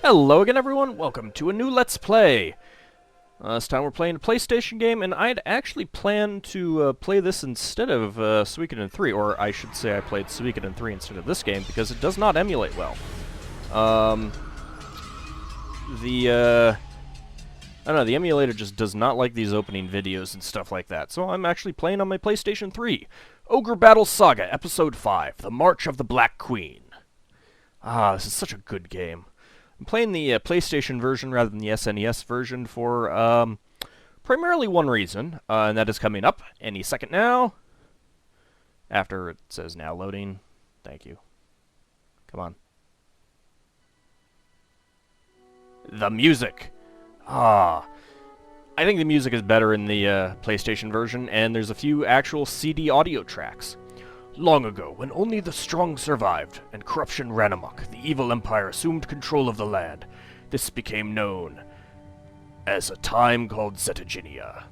Hello again, everyone. Welcome to a new Let's Play. This time we're playing a PlayStation game, and I had actually planned to play this instead of Suikoden 3, or I should say I played Suikoden 3 instead of this game, because it does not emulate well. I don't know, the emulator just does not like these opening videos and stuff like that, so I'm actually playing on my PlayStation 3. Ogre Battle Saga, Episode 5, The March of the Black Queen. This is such a good game. I'm playing the PlayStation version rather than the SNES version for primarily one reason, and that is coming up any second now. After it says now loading. Thank you. Come on. The music. I think the music is better in the PlayStation version, and there's a few actual CD audio tracks. Long ago, when only the strong survived, and corruption ran amok, the evil empire assumed control of the land. This became known as a time called Zetaginia.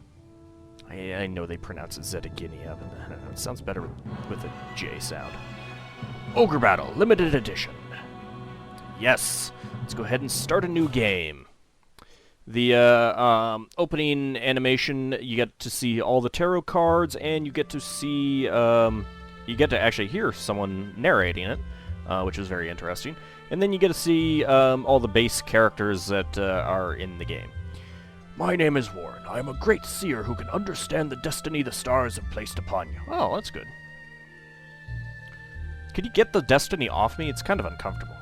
I know they pronounce it Zetaginia, but I don't know, it sounds better with a J sound. Ogre Battle, Limited Edition. Yes, let's go ahead and start a new game. The opening animation, you get to see all the tarot cards, and you get to see... you get to actually hear someone narrating it, which is very interesting. And then you get to see all the base characters that are in the game. My name is Warren. I am a great seer who can understand the destiny the stars have placed upon you. Oh, that's good. Could you get the destiny off me? It's kind of uncomfortable.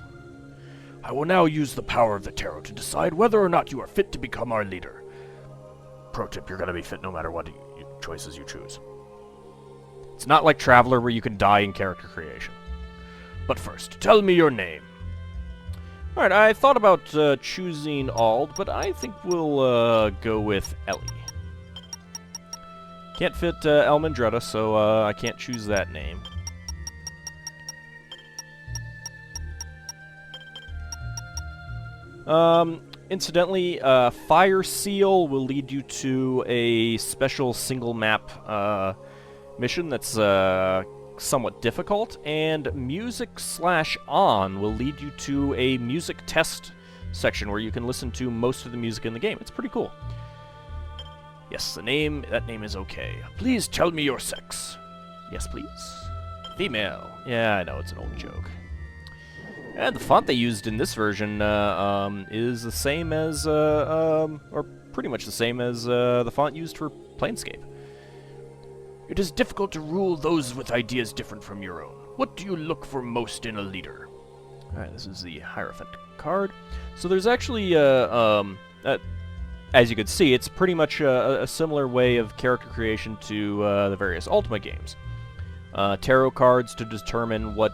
I will now use the power of the tarot to decide whether or not you are fit to become our leader. Pro tip, you're going to be fit no matter what choices you choose. It's not like Traveler where you can die in character creation. But first, tell me your name. Alright, I thought about choosing Ald, but I think we'll go with Ellie. Can't fit Elmandretta, so I can't choose that name. Incidentally, Fire Seal will lead you to a special single map mission that's somewhat difficult, and Music/On will lead you to a music test section where you can listen to most of the music in the game. It's pretty cool. Yes, that name is okay. Please tell me your sex. Yes, please. Female. Yeah, I know, it's an old joke. And the font they used in this version is the same as, or pretty much the same as the font used for Planescape. It is difficult to rule those with ideas different from your own. What do you look for most in a leader? Alright, this is the Hierophant card. So there's actually, as you can see, it's pretty much a similar way of character creation to the various Ultima games. Tarot cards to determine what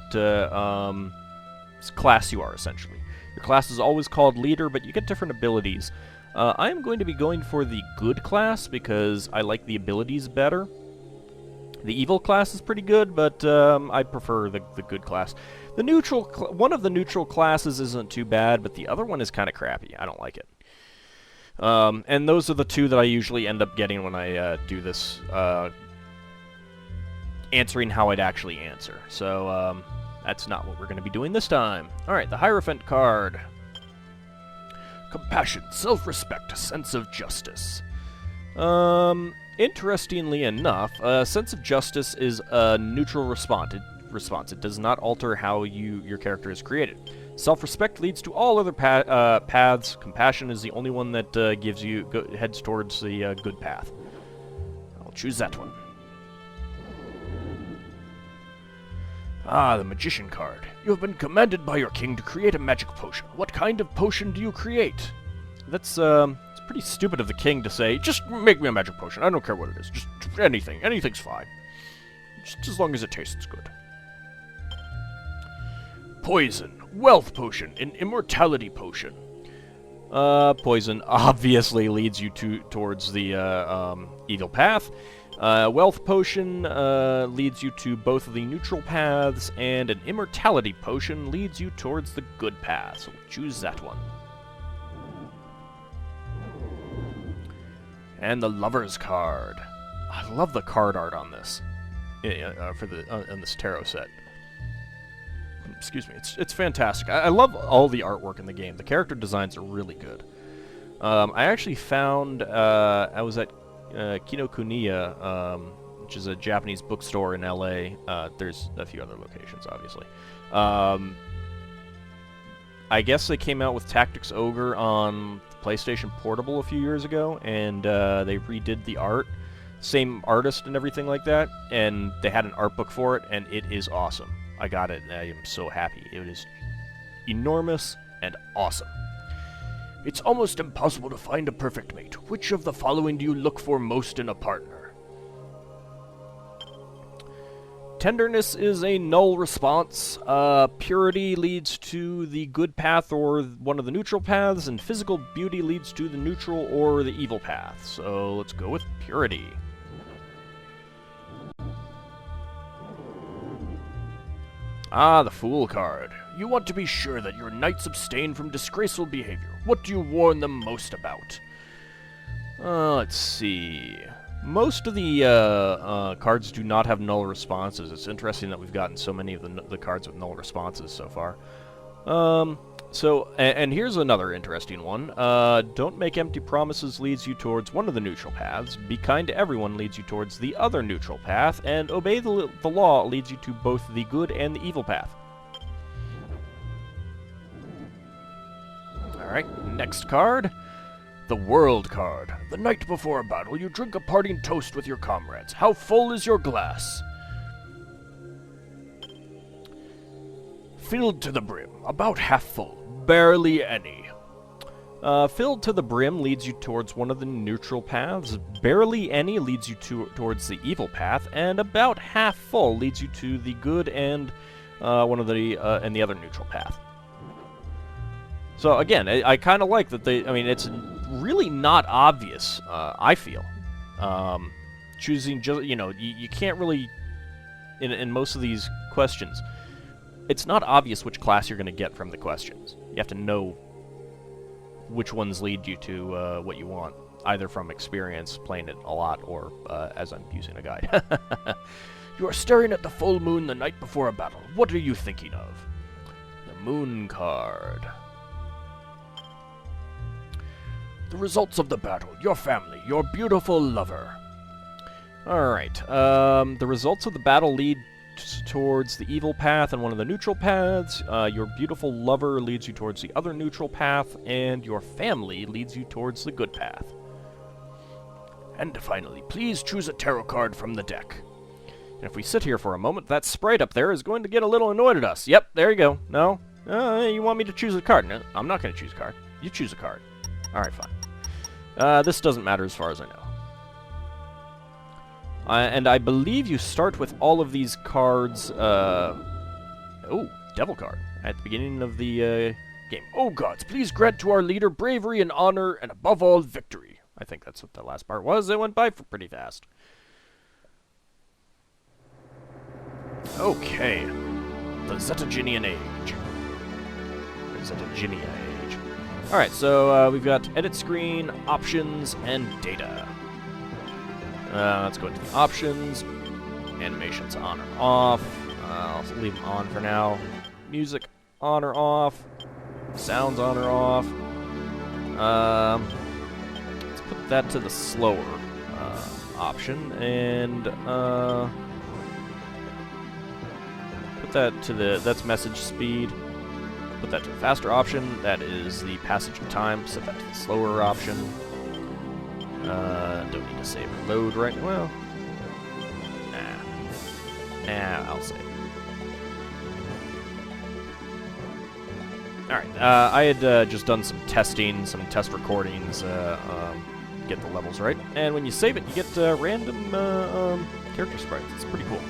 class you are, essentially. Your class is always called leader, but you get different abilities. I am going to be going for the good class because I like the abilities better. The evil class is pretty good, but I prefer the good class. The neutral, one of the neutral classes isn't too bad, but the other one is kind of crappy. I don't like it. And those are the two that I usually end up getting when I do this, answering how I'd actually answer. So that's not what we're going to be doing this time. Alright, the Hierophant card. Compassion, self-respect, sense of justice. Interestingly enough, sense of justice is a neutral response. It does not alter how your character is created. Self-respect leads to all other paths. Compassion is the only one that heads towards the good path. I'll choose that one. The Magician card. You have been commanded by your king to create a magic potion. What kind of potion do you create? That's it's pretty stupid of the king to say, just make me a magic potion. I don't care what it is. Just anything. Anything's fine. Just as long as it tastes good. Poison. Wealth potion. An immortality potion. Poison obviously leads you towards the evil path. Wealth potion leads you to both of the neutral paths, and an immortality potion leads you towards the good path. So choose that one. And the Lover's card. I love the card art on this, on this tarot set. excuse me, it's fantastic. I love all the artwork in the game. The character designs are really good. I actually found, I was at Kinokuniya, which is a Japanese bookstore in LA. There's a few other locations, obviously. I guess they came out with Tactics Ogre on PlayStation Portable a few years ago, and they redid the art. Same artist and everything like that, and they had an art book for it, and it is awesome. I got it, and I am so happy. It is enormous and awesome. It's almost impossible to find a perfect mate. Which of the following do you look for most in a partner? Tenderness is a null response. Purity leads to the good path or one of the neutral paths, and physical beauty leads to the neutral or the evil path. So let's go with purity. Ah, the Fool card. You want to be sure that your knights abstain from disgraceful behavior. What do you warn them most about? Let's see. Most of the cards do not have null responses. It's interesting that we've gotten so many of the cards with null responses so far. And here's another interesting one. Don't make empty promises leads you towards one of the neutral paths. Be kind to everyone leads you towards the other neutral path. And obey the law leads you to both the good and the evil path. Alright, next card. The World card. The night before a battle, you drink a parting toast with your comrades. How full is your glass? Filled to the brim. About half full. Barely any. Filled to the brim leads you towards one of the neutral paths. Barely any leads you towards the evil path. And about half full leads you to the good and one of the and the other neutral path. So again, I kind of like that they. I mean, it's really not obvious. I feel choosing just you can't really in most of these questions. It's not obvious which class you're going to get from the questions. You have to know which ones lead you to what you want, either from experience, playing it a lot, or as I'm using a guide. You are staring at the full moon the night before a battle. What are you thinking of? The Moon card. The results of the battle, your family, your beautiful lover. Alright, the results of the battle lead towards the evil path and one of the neutral paths. Your beautiful lover leads you towards the other neutral path, and your family leads you towards the good path. And finally, please choose a tarot card from the deck. And if we sit here for a moment, that sprite up there is going to get a little annoyed at us. Yep, there you go. No? You want me to choose a card? No, I'm not going to choose a card. You choose a card. Alright, fine. This doesn't matter as far as I know. And I believe you start with all of these cards, oh, Devil card, at the beginning of the game. Oh gods, please grant to our leader bravery and honor, and above all, victory. I think that's what the last part was. It went by pretty fast. Okay. The Zetaginian Age. Zetaginian Age. Alright, so we've got edit screen, options, and data. Let's go into the options. Animations on or off. I'll leave them on for now. Music on or off. Sounds on or off. Let's put that to the slower option, and put that to that's message speed. Put that to the faster option. That is the passage of time. Set that to the slower option. Don't need to save or load right now. Well, nah, I'll save. Alright, I had just done some testing, some test recordings, get the levels right. And when you save it, you get random character sprites. It's pretty cool.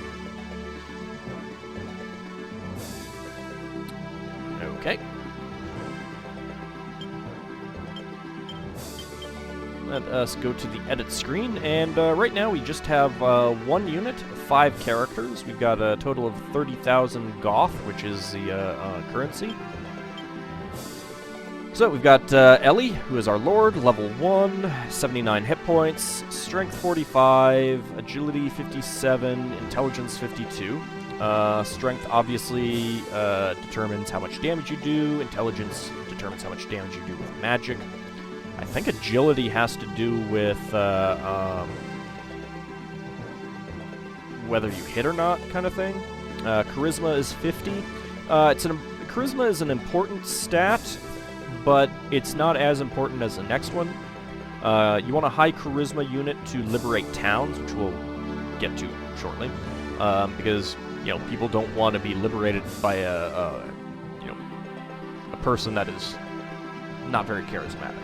Okay. Let us go to the edit screen, and right now we just have one unit, 5 characters. We've got a total of 30,000 Goth, which is the currency. So we've got Ellie, who is our Lord, level 1, 79 hit points, Strength 45, Agility 57, Intelligence 52. Strength obviously determines how much damage you do. Intelligence determines how much damage you do with magic. I think agility has to do with whether you hit or not, kind of thing. Charisma is 50. Charisma is an important stat, but it's not as important as the next one. You want a high charisma unit to liberate towns, which we'll get to shortly, because people don't want to be liberated by a person that is not very charismatic.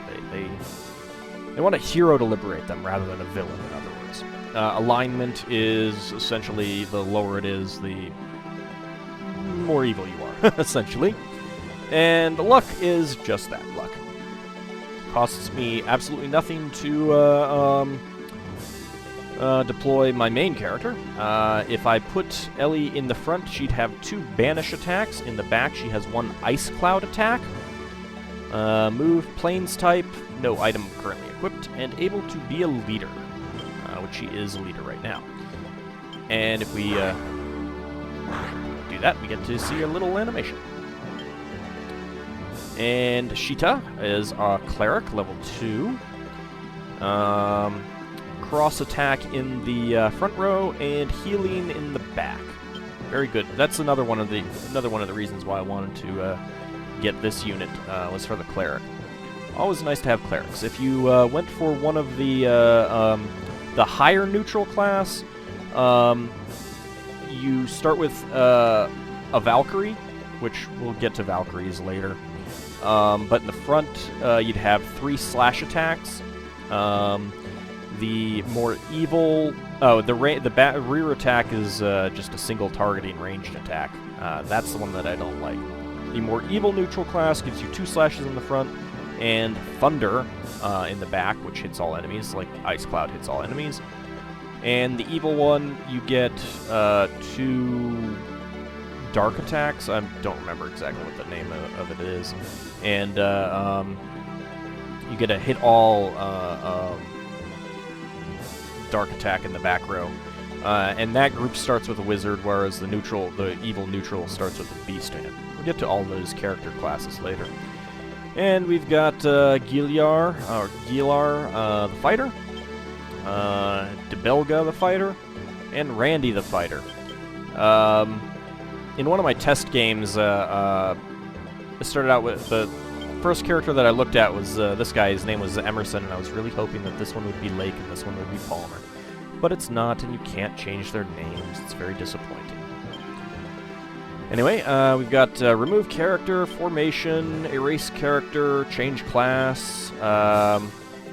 They want a hero to liberate them rather than a villain, in other words. Alignment is essentially the lower it is, the more evil you are, essentially. And luck is just that, luck. Costs me absolutely nothing to deploy my main character. If I put Ellie in the front, she'd have 2 banish attacks. In the back, she has 1 ice cloud attack. Move, plains type, no item currently equipped, and able to be a leader, which she is a leader right now. And if we do that, we get to see a little animation. And Sheeta is our cleric, level 2. Cross attack in the front row and healing in the back. Very good. That's another one of the reasons why I wanted to get this unit was for the cleric. Always nice to have clerics. If you went for one of the higher neutral class, you start with a Valkyrie, which we'll get to Valkyries later. But in the front, you'd have 3 slash attacks. The more evil... Oh, the rear attack is just a single targeting ranged attack. That's the one that I don't like. The more evil neutral class gives you 2 slashes in the front, and Thunder in the back, which hits all enemies, like Ice Cloud hits all enemies. And the evil one, you get 2... dark attacks. I don't remember exactly what the name of it is. And you get a hit all dark attack in the back row. And that group starts with a wizard, whereas the evil neutral starts with a beast man. We'll get to all those character classes later. And we've got Gilar, the fighter, Debelga, the fighter, and Randy, the fighter. In one of my test games, I started out with the first character that I looked at was this guy. His name was Emerson, and I was really hoping that this one would be Lake and this one would be Palmer. But it's not, and you can't change their names. It's very disappointing. Anyway, we've got remove character, formation, erase character, change class,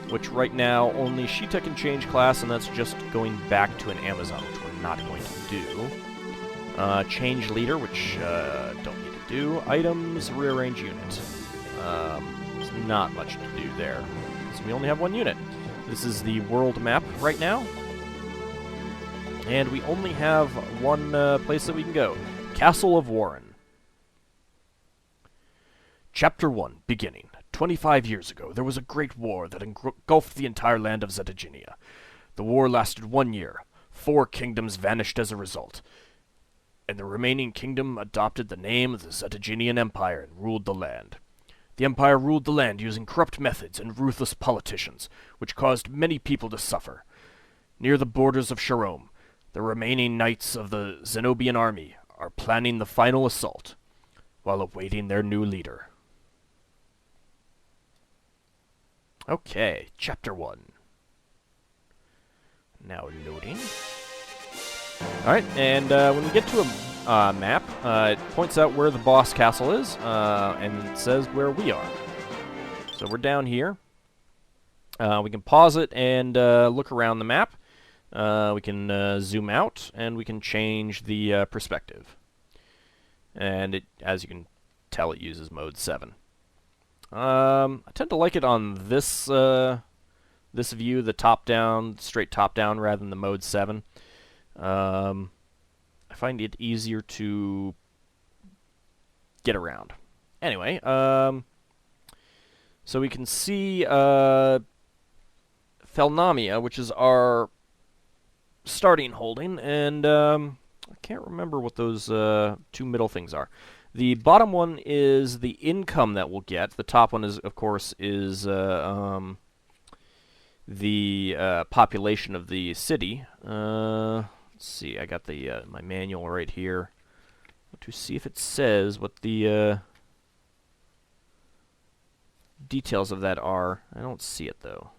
which right now only Sheeta can change class, and that's just going back to an Amazon, which we're not going to do. Change leader, which don't need to do. Items, rearrange unit. There's not much to do there, because we only have 1 unit. This is the world map right now, and we only have 1 place that we can go. Castle of Warren. Chapter 1, beginning. 25 years ago, there was a great war that engulfed the entire land of Zetaginia. The war lasted 1 year. 4 kingdoms vanished as a result, and the remaining kingdom adopted the name of the Zetaginian Empire and ruled the land. The Empire ruled the land using corrupt methods and ruthless politicians, which caused many people to suffer. Near the borders of Sharome, the remaining knights of the Zenobian army are planning the final assault, while awaiting their new leader. Okay, Chapter 1. Now loading. Alright, and when we get to a map, it points out where the boss castle is, and it says where we are. So we're down here. We can pause it and look around the map. We can zoom out, and we can change the perspective. And it, as you can tell, it uses mode 7. I tend to like it on this this view, the top-down, straight top-down, rather than the mode 7. I find it easier to get around. Anyway, so we can see Felnamia, which is our starting holding, and I can't remember what those two middle things are. The bottom one is the income that we'll get. The top one is, of course, is the population of the city. Let's see. I got the my manual right here to see if it says what the details of that are. I don't see it though.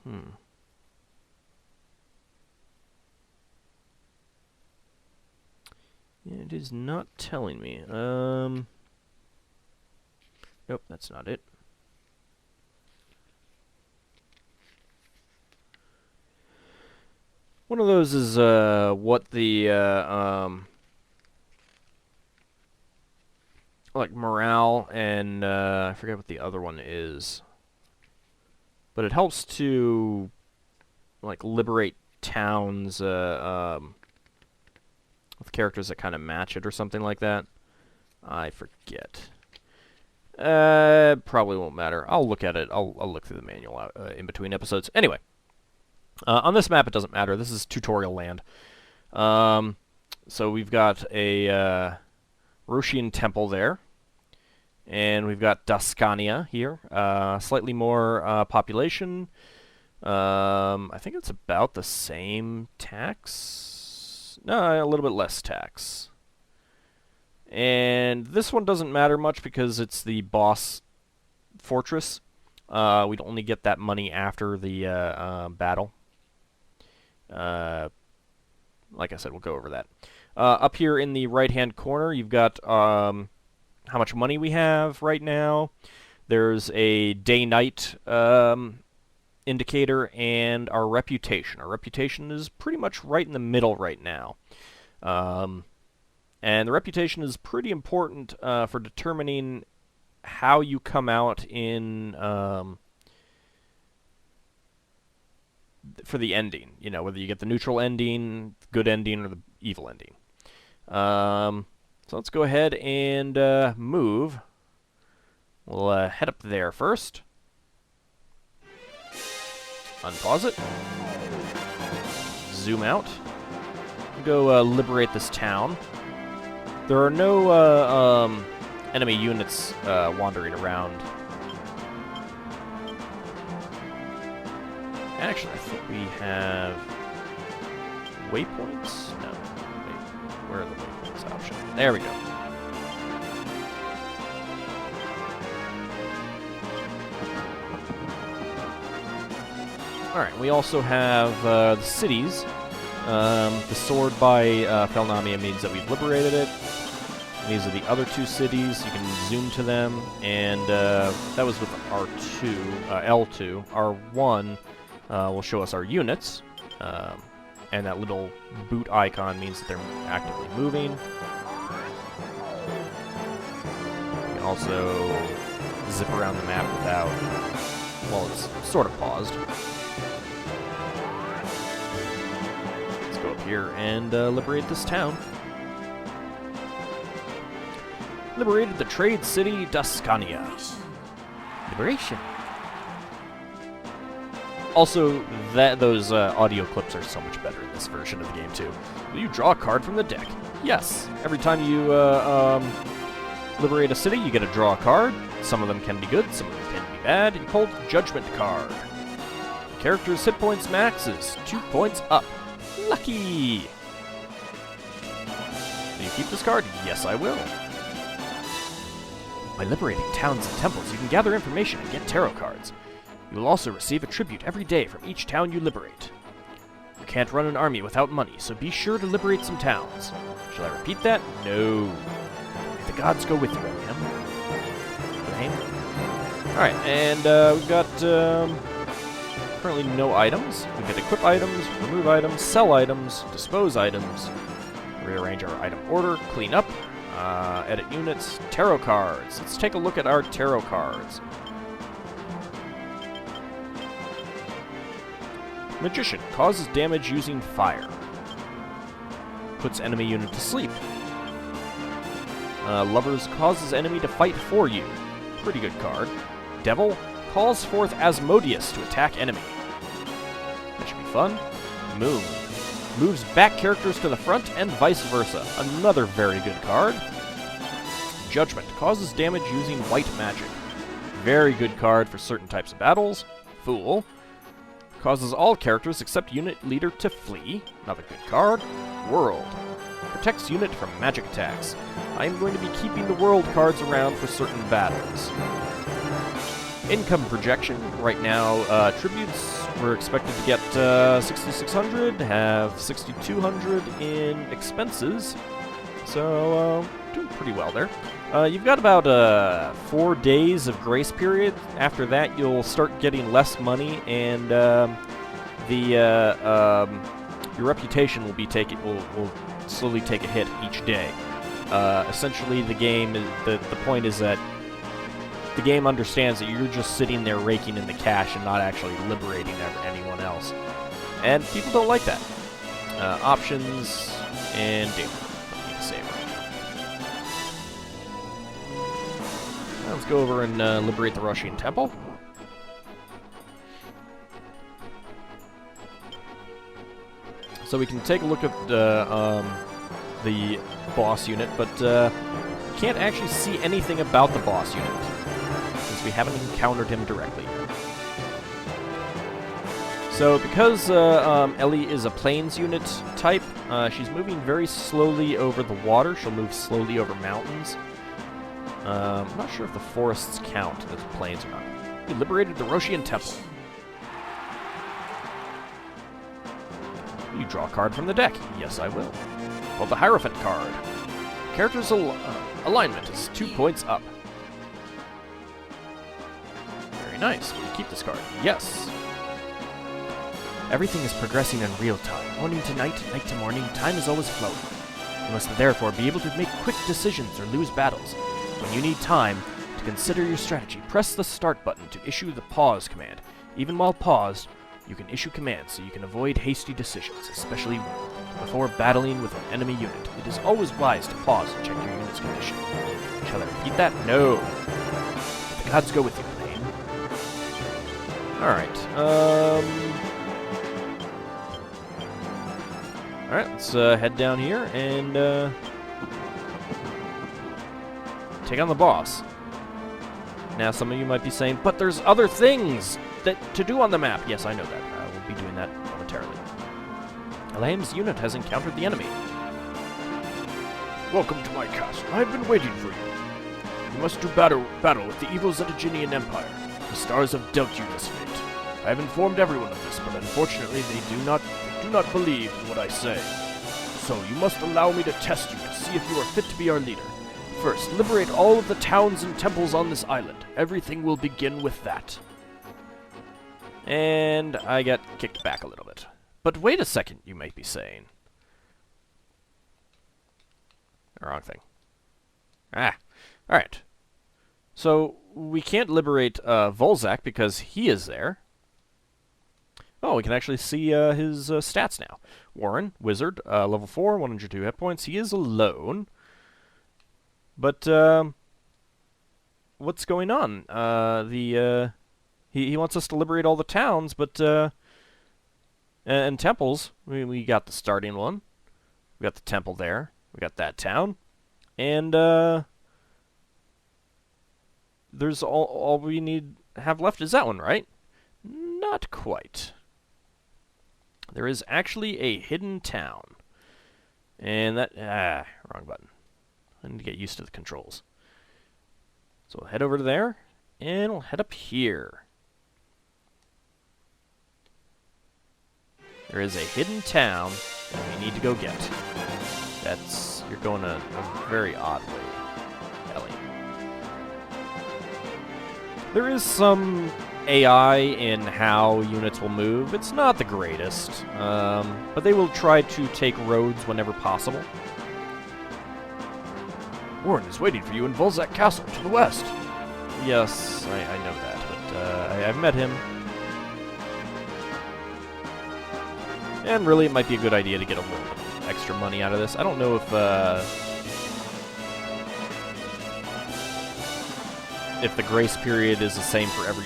It is not telling me. Nope, that's not it. One of those is what the like morale and I forget what the other one is. But it helps to like liberate towns with characters that kind of match it or something like that. I forget. Probably won't matter. I'll look at it. I'll look through the manual out, in between episodes. Anyway, on this map it doesn't matter. This is tutorial land. So we've got a Roshian temple there, and we've got Dascania here. Slightly more population. I think it's about the same tax. No, a little bit less tax. And this one doesn't matter much because it's the boss fortress. We'd only get that money after the battle. Like I said, we'll go over that. Up here in the right-hand corner, you've got how much money we have right now. There's a day-night indicator and our reputation. Our reputation is pretty much right in the middle right now. And the reputation is pretty important for determining how you come out in for the ending. You know, whether you get the neutral ending, good ending, or the evil ending. So let's go ahead and move. We'll head up there first. Unpause it. Zoom out. Go liberate this town. There are no enemy units wandering around. Actually, I think we have waypoints? No. Wait, where are the waypoints option? There we go. Alright, we also have the cities. The sword by Felnamia means that we've liberated it. These are the other two cities. You can zoom to them, and that was with R2, L2. R1 will show us our units, and that little boot icon means that they're actively moving. You can also zip around the map without, well, it's sort of paused. Let's go up here and liberate this town. Liberated the trade city, Dascania. Liberation. Also, those audio clips are so much better in this version of the game, too. Will you draw a card from the deck? Yes. Every time you liberate a city, you get to draw a card. Some of them can be good, some of them can be bad. You pulled Judgment card. The character's hit points maxes 2 points up. Lucky! Will you keep this card? Yes, I will. By liberating towns and temples, you can gather information and get tarot cards. You will also receive a tribute every day from each town you liberate. You can't run an army without money, so be sure to liberate some towns. Shall I repeat that? No. May the gods go with you, Abraham. Alright, and we've got currently no items. We can equip items, remove items, sell items, dispose items, rearrange our item order, clean up, edit units, tarot cards. Let's take a look at our tarot cards. Magician causes damage using fire. Puts enemy unit to sleep. Lovers causes enemy to fight for you. Pretty good card. Devil calls forth Asmodeus to attack enemy. That should be fun. Moon Moves back characters to the front and vice versa. Another very good card. Judgment. Causes damage using white magic. Very good card for certain types of battles. Fool. Causes all characters except unit leader to flee. Another good card. World. Protects unit from magic attacks. I am going to be keeping the world cards around for certain battles. Income projection. Right now, tributes, we're expected to get 6,600, have 6,200 in expenses. So, doing pretty well there. You've got about 4 days of grace period. After that, you'll start getting less money, and your reputation will be will slowly take a hit each day. Essentially, the game the point is that the game understands that you're just sitting there raking in the cash and not actually liberating anyone else, and people don't like that. Options and data. Need to save right now. Let's go over and liberate the Russian Temple. So we can take a look at the boss unit, but we can't actually see anything about the boss unit, since we haven't encountered him directly. So because Ellie is a plains unit type, she's moving very slowly over the water. She'll move slowly over mountains. I'm not sure if the forests count as plains or not. We liberated the Roshian Temple. You draw a card from the deck. Yes, I will. Called the Hierophant card. Character's alignment is 2 points up. Very nice. Will you keep this card? Yes. Everything is progressing in real time. Morning to night, night to morning, time is always flowing. You must therefore be able to make quick decisions or lose battles. When you need time to consider your strategy, press the start button to issue the pause command. Even while paused, you can issue commands so you can avoid hasty decisions, especially before battling with an enemy unit. It is always wise to pause and check your unit's condition. Shall I repeat that? No. The gods go with you, Elaine. Alright, Alright, let's head down here and take on the boss. Now, some of you might be saying, but there's other things to do on the map. Yes, I know that. We'll be doing that momentarily. Elaine's unit has encountered the enemy. Welcome to my castle. I've been waiting for you. You must do battle with the evil Zetaginian Empire. The stars have dealt you this fate. I have informed everyone of this, but unfortunately they do not believe in what I say. So you must allow me to test you to see if you are fit to be our leader. First, liberate all of the towns and temples on this island. Everything will begin with that. And I got kicked back a little bit. But wait a second, you might be saying. The wrong thing. Alright. So, we can't liberate Volzak because he is there. Oh, we can actually see his stats now. Warren, Wizard, level 4, 102 hit points. He is alone. But, what's going on? He wants us to liberate all the towns, but, and temples. We got the starting one. We got the temple there. We got that town. And, there's all we have left is that one, right? Not quite. There is actually a hidden town. And that, wrong button. I need to get used to the controls. So we'll head over to there, and we'll head up here. There is a hidden town that we need to go get. You're going a very odd way, Ellie. There is some AI in how units will move. It's not the greatest, but they will try to take roads whenever possible. Warren is waiting for you in Volzak Castle to the west. Yes, I know that, but I've met him. And really, it might be a good idea to get a little bit of extra money out of this. I don't know if the grace period is the same for every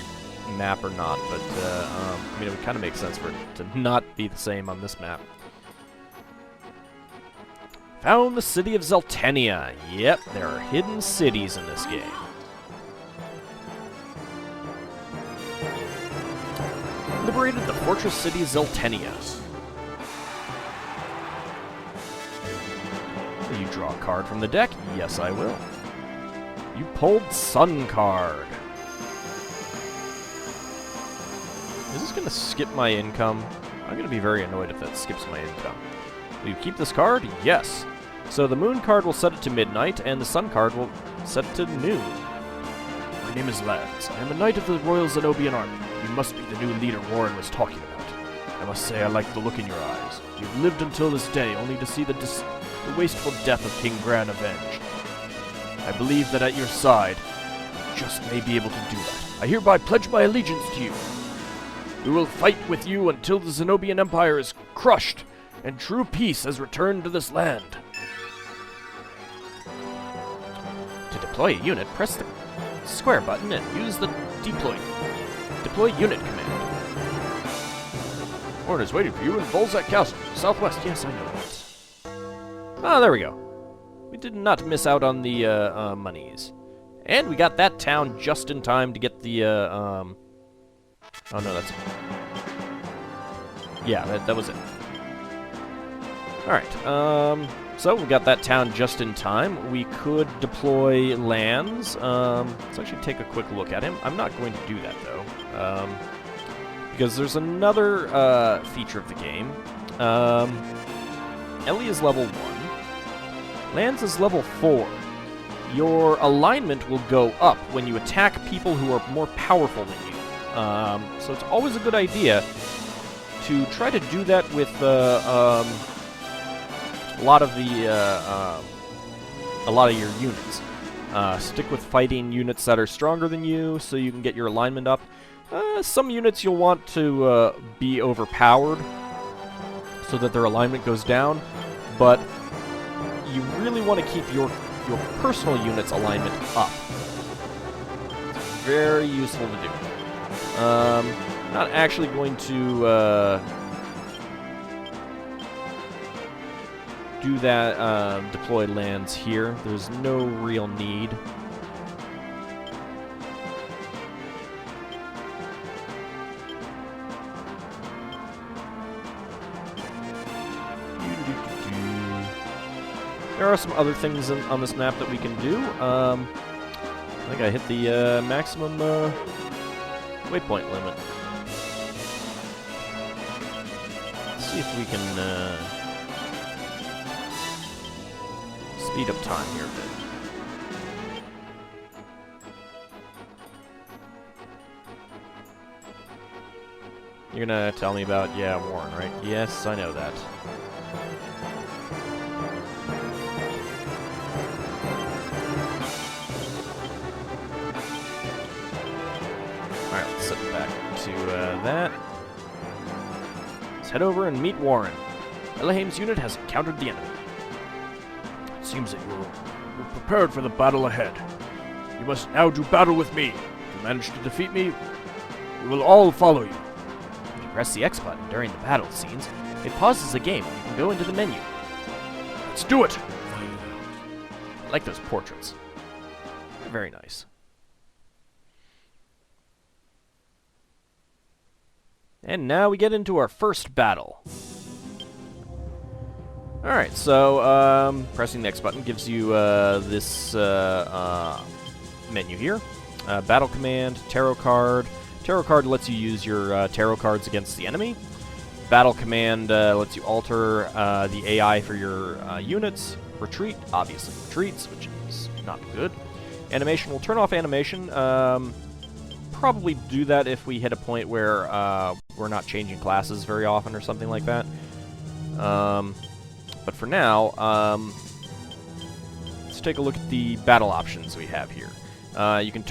map or not, but I mean, it would kind of make sense for it to not be the same on this map. Found the city of Zeltenia. Yep, there are hidden cities in this game. Liberated the fortress city Zeltenia. Will you draw a card from the deck? Yes, I will. You pulled Sun card. Is this going to skip my income? I'm going to be very annoyed if that skips my income. Will you keep this card? Yes. So the Moon card will set it to midnight, and the Sun card will set it to noon. My name is Lance. I am a knight of the Royal Zenobian Army. You must be the new leader Warren was talking about. I must say I like the look in your eyes. You've lived until this day only to see the wasteful death of King Gran avenged. I believe that at your side, you just may be able to do that. I hereby pledge my allegiance to you. We will fight with you until the Zenobian Empire is crushed and true peace has returned to this land. To deploy a unit, press the square button and use the deploy unit command. Warren is waiting for you in Volzak Castle, southwest. Yes, I know that. Ah, there we go. We did not miss out on the monies. And we got that town just in time to get the, oh no, that's... Yeah, that was it. Alright, so we got that town just in time. We could deploy lands. Let's actually take a quick look at him. I'm not going to do that, though. Because there's another feature of the game. Ellie is level 1. Lands is level 4. Your alignment will go up when you attack people who are more powerful than you. So it's always a good idea to try to do that with a lot of your units. Stick with fighting units that are stronger than you, so you can get your alignment up. Some units you'll want to be overpowered, so that their alignment goes down. But you really want to keep your personal unit's alignment up. It's very useful to do. Not actually going to do that, deploy lands here. There's no real need. There are some other things on this map that we can do. I think I hit the maximum waypoint limit. Let's see if we can speed up time here a bit. You're gonna tell me about, yeah, Warren, right? Yes, I know that. Alright, let's set it back to that. Let's head over and meet Warren. Elohim's unit has encountered the enemy. It seems that you're prepared for the battle ahead. You must now do battle with me. If you manage to defeat me, we will all follow you. If you press the X button during the battle scenes, it pauses the game and you can go into the menu. Let's do it! I like those portraits. They're very nice. And now we get into our first battle. Alright, so pressing the X button gives you this menu here. Battle command, tarot card. Tarot card lets you use your tarot cards against the enemy. Battle command lets you alter the AI for your units. Retreat, obviously retreats, which is not good. Animation, will turn off animation. Probably do that if we hit a point where we're not changing classes very often or something like that. But for now, let's take a look at the battle options we have here. You can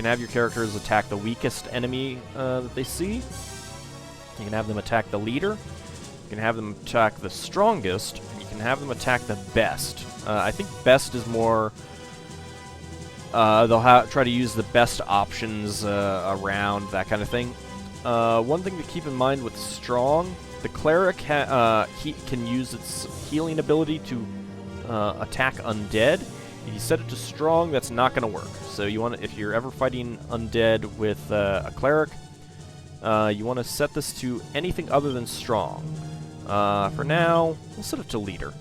have your characters attack the weakest enemy that they see. You can have them attack the leader. You can have them attack the strongest. And you can have them attack the best. I think best is more... they'll try to use the best options around, that kind of thing. One thing to keep in mind with strong, the cleric he can use its healing ability to attack undead. If you set it to strong, that's not going to work. So you want to, if you're ever fighting undead with a cleric, you want to set this to anything other than strong. For now, we'll set it to leader.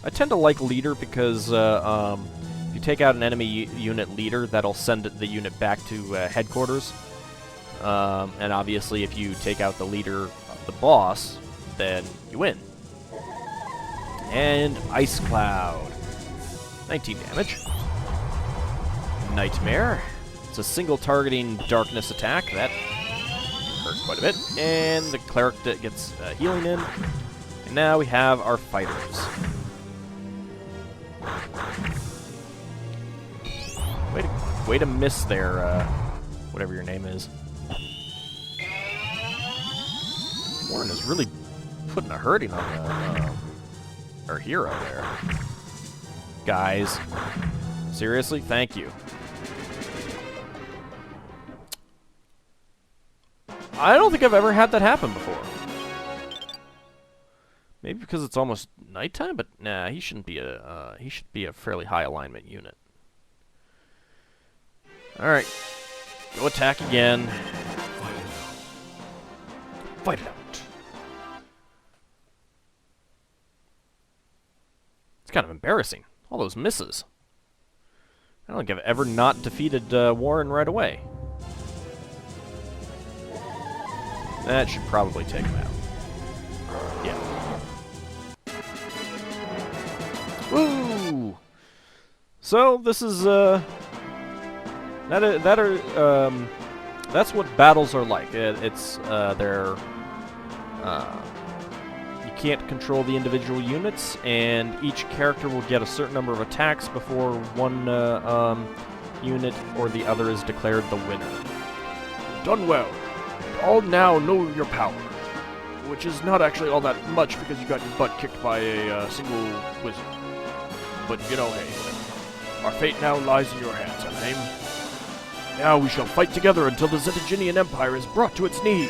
I tend to like leader because if you take out an enemy unit leader, that'll send the unit back to headquarters. And obviously, if you take out the leader of the boss, then you win. And Ice Cloud. 19 damage. Nightmare. It's a single targeting darkness attack. That hurt quite a bit. And the cleric that gets healing in. And now we have our fighters. Way to miss there, whatever your name is. Warren is really putting a hurting on our hero there. Guys. Seriously? Thank you. I don't think I've ever had that happen before. Maybe because it's almost nighttime, but nah, he shouldn't be he should be a fairly high alignment unit. Alright. Go attack again. Fight it out. It's kind of embarrassing. All those misses. I don't think I've ever not defeated Warren right away. That should probably take him out. Yeah. Woo! So, this is, that's what battles are like. You can't control the individual units, and each character will get a certain number of attacks before one unit or the other is declared the winner. Done well. All now know your power, which is not actually all that much because you got your butt kicked by a single wizard. But, you know, hey, whatever. Our fate now lies in your hands, Elhaim. Now we shall fight together until the Zetaginian Empire is brought to its knees.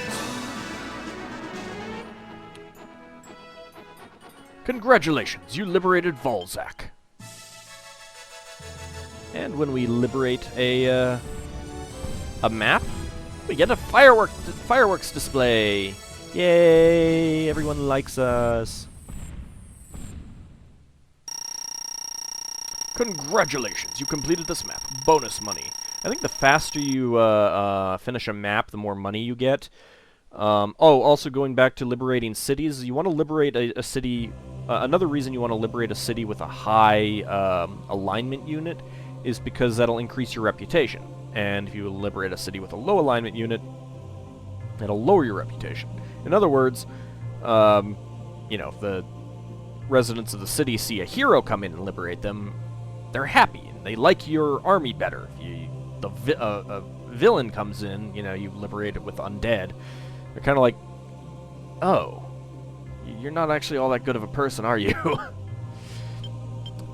Congratulations, you liberated Volzak. And when we liberate a map, we get a fireworks display. Yay! Everyone likes us. Congratulations, you completed this map. Bonus money. I think the faster you finish a map, the more money you get. Also going back to liberating cities, you want to liberate a city. Another reason you want to liberate a city with a high alignment unit is because that'll increase your reputation. And if you liberate a city with a low alignment unit, it'll lower your reputation. In other words, you know, if the residents of the city see a hero come in and liberate them, they're happy and they like your army better. If a villain comes in, you know, you liberate it with undead, they're kind of like, oh, you're not actually all that good of a person, are you?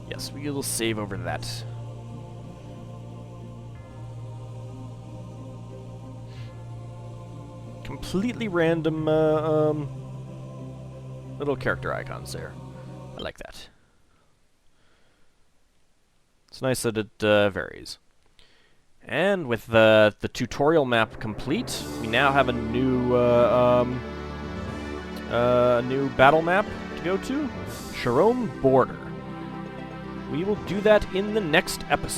Yes, we will save over that. Completely random little character icons there. I like that. It's nice that it varies. And with the tutorial map complete, we now have a new battle map to go to. Sharome Border. We will do that in the next episode.